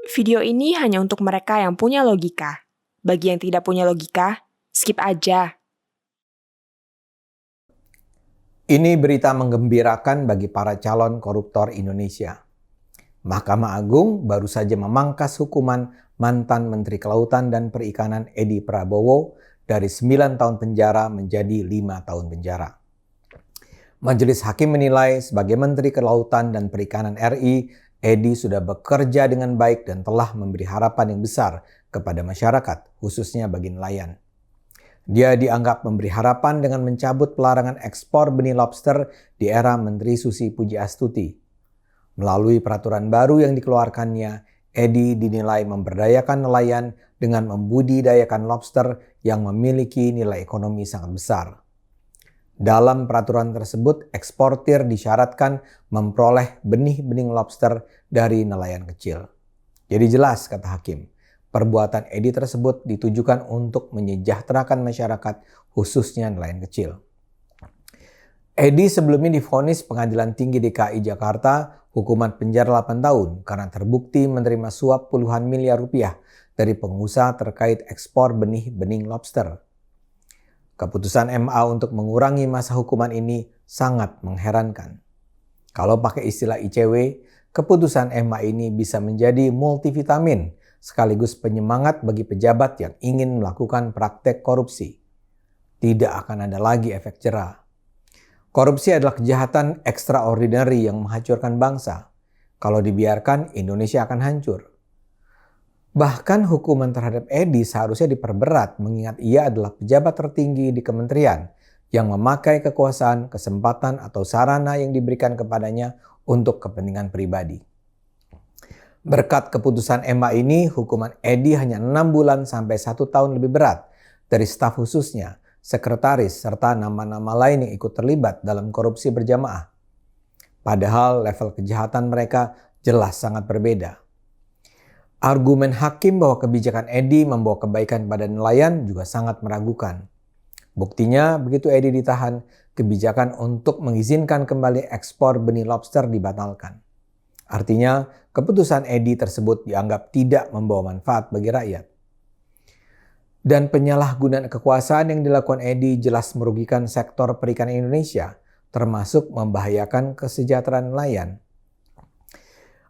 Video ini hanya untuk mereka yang punya logika. Bagi yang tidak punya logika, skip aja. Ini berita menggembirakan bagi para calon koruptor Indonesia. Mahkamah Agung baru saja memangkas hukuman mantan Menteri Kelautan dan Perikanan Edi Prabowo dari 9 tahun penjara menjadi 5 tahun penjara. Majelis Hakim menilai sebagai Menteri Kelautan dan Perikanan RI, Edi sudah bekerja dengan baik dan telah memberi harapan yang besar kepada masyarakat, khususnya bagi nelayan. Dia dianggap memberi harapan dengan mencabut pelarangan ekspor benih lobster di era Menteri Susi Pujiastuti. Melalui peraturan baru yang dikeluarkannya, Edi dinilai memberdayakan nelayan dengan membudidayakan lobster yang memiliki nilai ekonomi sangat besar. Dalam peraturan tersebut, eksportir disyaratkan memperoleh benih-benih lobster dari nelayan kecil. Jadi jelas, kata hakim, perbuatan Edi tersebut ditujukan untuk menyejahterakan masyarakat, khususnya nelayan kecil. Edi sebelumnya divonis Pengadilan Tinggi DKI Jakarta hukuman penjara 8 tahun karena terbukti menerima suap puluhan miliar rupiah dari pengusaha terkait ekspor benih-benih lobster. Keputusan MA untuk mengurangi masa hukuman ini sangat mengherankan. Kalau pakai istilah ICW, keputusan MA ini bisa menjadi multivitamin sekaligus penyemangat bagi pejabat yang ingin melakukan praktek korupsi. Tidak akan ada lagi efek jera. Korupsi adalah kejahatan extraordinary yang menghancurkan bangsa. Kalau dibiarkan, Indonesia akan hancur. Bahkan hukuman terhadap Edi seharusnya diperberat mengingat ia adalah pejabat tertinggi di kementerian yang memakai kekuasaan, kesempatan atau sarana yang diberikan kepadanya untuk kepentingan pribadi. Berkat keputusan MA ini, hukuman Edi hanya 6 bulan sampai 1 tahun lebih berat dari staf khususnya, sekretaris, serta nama-nama lain yang ikut terlibat dalam korupsi berjamaah. Padahal level kejahatan mereka jelas sangat berbeda. Argumen hakim bahwa kebijakan Edi membawa kebaikan pada nelayan juga sangat meragukan. Buktinya, begitu Edi ditahan, kebijakan untuk mengizinkan kembali ekspor benih lobster dibatalkan. Artinya, keputusan Edi tersebut dianggap tidak membawa manfaat bagi rakyat. Dan penyalahgunaan kekuasaan yang dilakukan Edi jelas merugikan sektor perikanan Indonesia, termasuk membahayakan kesejahteraan nelayan.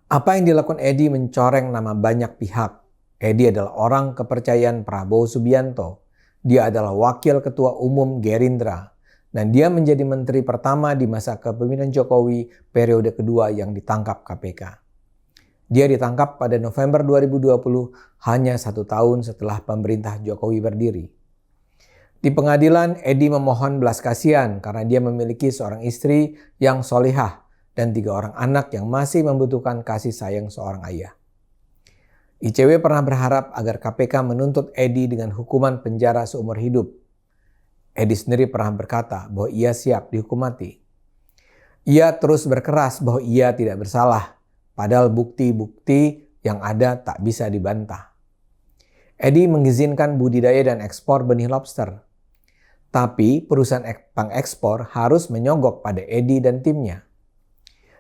Apa yang dilakukan Edi mencoreng nama banyak pihak. Edi adalah orang kepercayaan Prabowo Subianto. Dia adalah wakil ketua umum Gerindra. Dan dia menjadi menteri pertama di masa kepemimpinan Jokowi periode kedua yang ditangkap KPK. Dia ditangkap pada November 2020, hanya 1 tahun setelah pemerintah Jokowi berdiri. Di pengadilan, Edi memohon belas kasihan karena dia memiliki seorang istri yang solihah dan 3 orang anak yang masih membutuhkan kasih sayang seorang ayah. ICW pernah berharap agar KPK menuntut Edi dengan hukuman penjara seumur hidup. Edi sendiri pernah berkata bahwa ia siap dihukum mati. Ia terus berkeras bahwa ia tidak bersalah, padahal bukti-bukti yang ada tak bisa dibantah. Edi mengizinkan budidaya dan ekspor benih lobster. Tapi perusahaan pengekspor harus menyogok pada Edi dan timnya.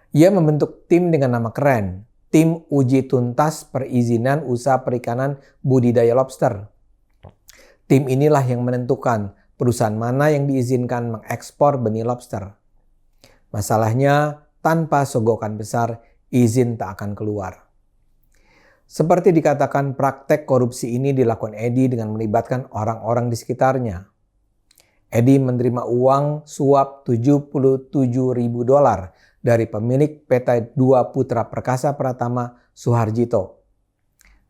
Ia membentuk tim dengan nama keren, Tim Uji Tuntas Perizinan Usaha Perikanan Budidaya Lobster. Tim inilah yang menentukan perusahaan mana yang diizinkan mengekspor benih lobster. Masalahnya, tanpa sogokan besar, izin tak akan keluar. Seperti dikatakan, praktek korupsi ini dilakukan Edi dengan melibatkan orang-orang di sekitarnya. Edi menerima uang suap $77.000 dari pemilik PT 2 Putra Perkasa Pratama Suharjito.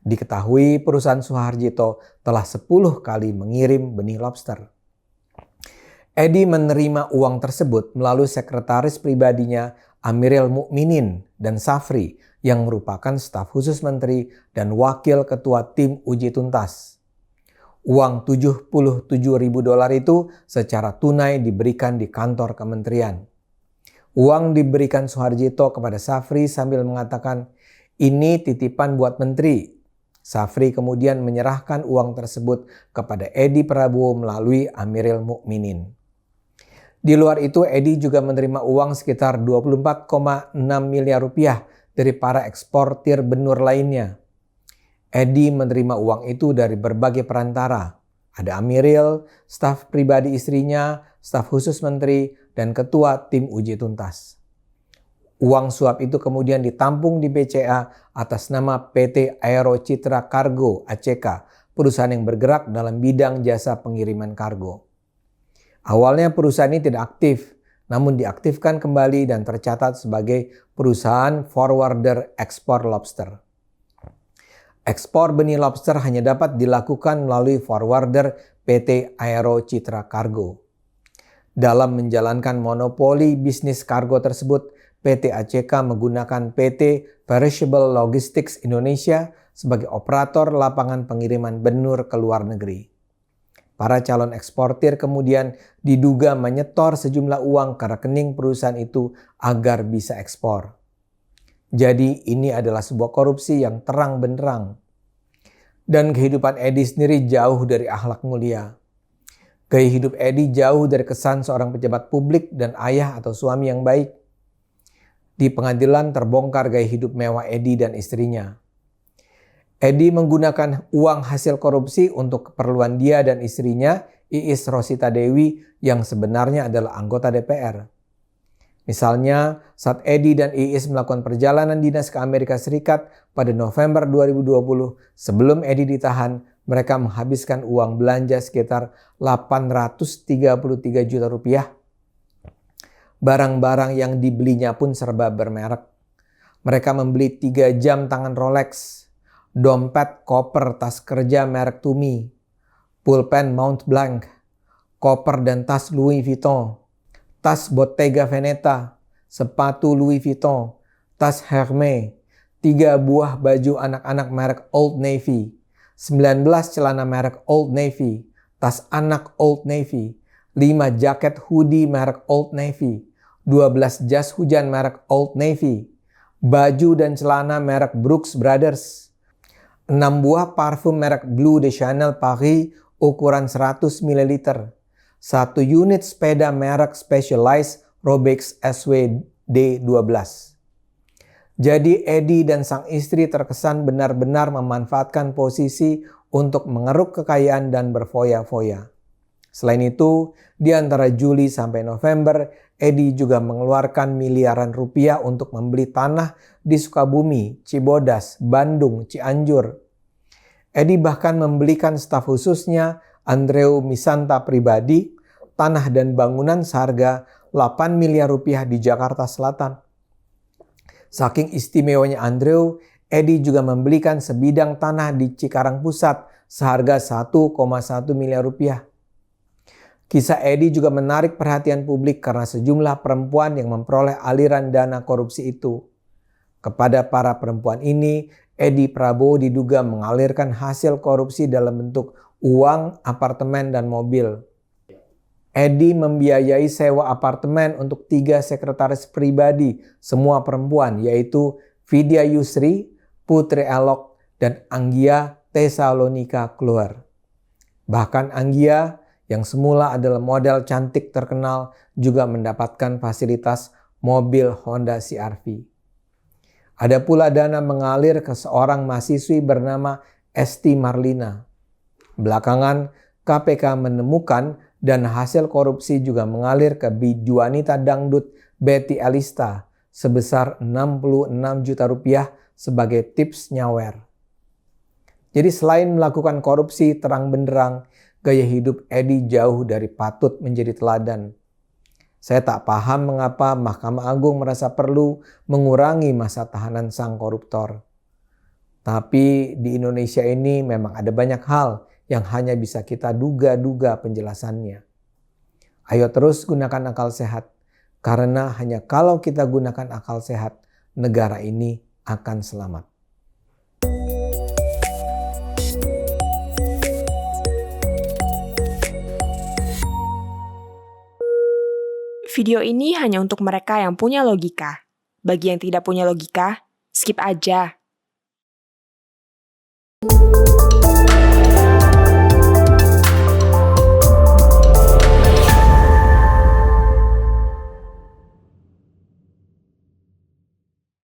Diketahui perusahaan Suharjito telah 10 kali mengirim benih lobster. Edi menerima uang tersebut melalui sekretaris pribadinya Amiril Mukminin dan Safri yang merupakan staf khusus menteri dan wakil ketua tim uji tuntas. Uang $77.000 itu secara tunai diberikan di kantor kementerian. Uang diberikan Suharjito kepada Safri sambil mengatakan, "Ini titipan buat menteri." Safri kemudian menyerahkan uang tersebut kepada Edi Prabowo melalui Amiril Mukminin. Di luar itu, Edi juga menerima uang sekitar 24,6 miliar rupiah dari para eksportir benur lainnya. Edi menerima uang itu dari berbagai perantara. Ada Amiril, staf pribadi istrinya, staf khusus menteri, dan ketua tim uji tuntas. Uang suap itu kemudian ditampung di BCA atas nama PT Aero Citra Cargo (ACK), perusahaan yang bergerak dalam bidang jasa pengiriman kargo. Awalnya perusahaan ini tidak aktif, namun diaktifkan kembali dan tercatat sebagai perusahaan forwarder ekspor lobster. Ekspor benih lobster hanya dapat dilakukan melalui forwarder PT Aero Citra Cargo. Dalam menjalankan monopoli bisnis kargo tersebut, PT ACK menggunakan PT Perishable Logistics Indonesia sebagai operator lapangan pengiriman benur ke luar negeri. Para calon eksportir kemudian diduga menyetor sejumlah uang ke rekening perusahaan itu agar bisa ekspor. Jadi ini adalah sebuah korupsi yang terang benderang. Dan kehidupan Edi sendiri jauh dari akhlak mulia. Gaya hidup Edi jauh dari kesan seorang pejabat publik dan ayah atau suami yang baik. Di pengadilan terbongkar gaya hidup mewah Edi dan istrinya. Edi menggunakan uang hasil korupsi untuk keperluan dia dan istrinya, Iis Rosita Dewi, yang sebenarnya adalah anggota DPR. Misalnya, saat Edi dan Iis melakukan perjalanan dinas ke Amerika Serikat pada November 2020, sebelum Edi ditahan, mereka menghabiskan uang belanja sekitar 833 juta rupiah. Barang-barang yang dibelinya pun serba bermerek. Mereka membeli 3 jam tangan Rolex, dompet koper tas kerja merek Tumi, pulpen Mont Blanc, koper dan tas Louis Vuitton, tas Bottega Veneta, sepatu Louis Vuitton, tas Hermes, 3 buah baju anak-anak merek Old Navy, 19 celana merek Old Navy, tas anak Old Navy, 5 jaket hoodie merek Old Navy, 12 jas hujan merek Old Navy, baju dan celana merek Brooks Brothers, 6 buah parfum merek Bleu de Chanel Paris ukuran 100 ml, 1 unit sepeda merek Specialized Robex SWD12. Jadi Edi dan sang istri terkesan benar-benar memanfaatkan posisi untuk mengeruk kekayaan dan berfoya-foya. Selain itu, di antara Juli sampai November, Edi juga mengeluarkan miliaran rupiah untuk membeli tanah di Sukabumi, Cibodas, Bandung, Cianjur. Edi bahkan membelikan staf khususnya, Andreu Misanta pribadi, tanah dan bangunan seharga 8 miliar rupiah di Jakarta Selatan. Saking istimewanya Andreu, Edi juga membelikan sebidang tanah di Cikarang Pusat seharga 1,1 miliar rupiah. Kisah Edi juga menarik perhatian publik karena sejumlah perempuan yang memperoleh aliran dana korupsi itu. Kepada para perempuan ini, Edi Prabowo diduga mengalirkan hasil korupsi dalam bentuk uang, apartemen, dan mobil. Edi membiayai sewa apartemen untuk 3 sekretaris pribadi, semua perempuan, yaitu Vidya Yusri, Putri Elok, dan Anggia Tesalonika Kluwer. Bahkan Anggia, yang semula adalah model cantik terkenal, juga mendapatkan fasilitas mobil Honda CR-V. Ada pula dana mengalir ke seorang mahasiswi bernama Esti Marlina. Belakangan, KPK menemukan dana hasil korupsi juga mengalir ke bijuanita dangdut Betty Elista sebesar 66 juta rupiah sebagai tips nyawer. Jadi selain melakukan korupsi terang benderang, gaya hidup Edi jauh dari patut menjadi teladan. Saya tak paham mengapa Mahkamah Agung merasa perlu mengurangi masa tahanan sang koruptor. Tapi di Indonesia ini memang ada banyak hal yang hanya bisa kita duga-duga penjelasannya. Ayo terus gunakan akal sehat, karena hanya kalau kita gunakan akal sehat, negara ini akan selamat. Video ini hanya untuk mereka yang punya logika. Bagi yang tidak punya logika, skip aja.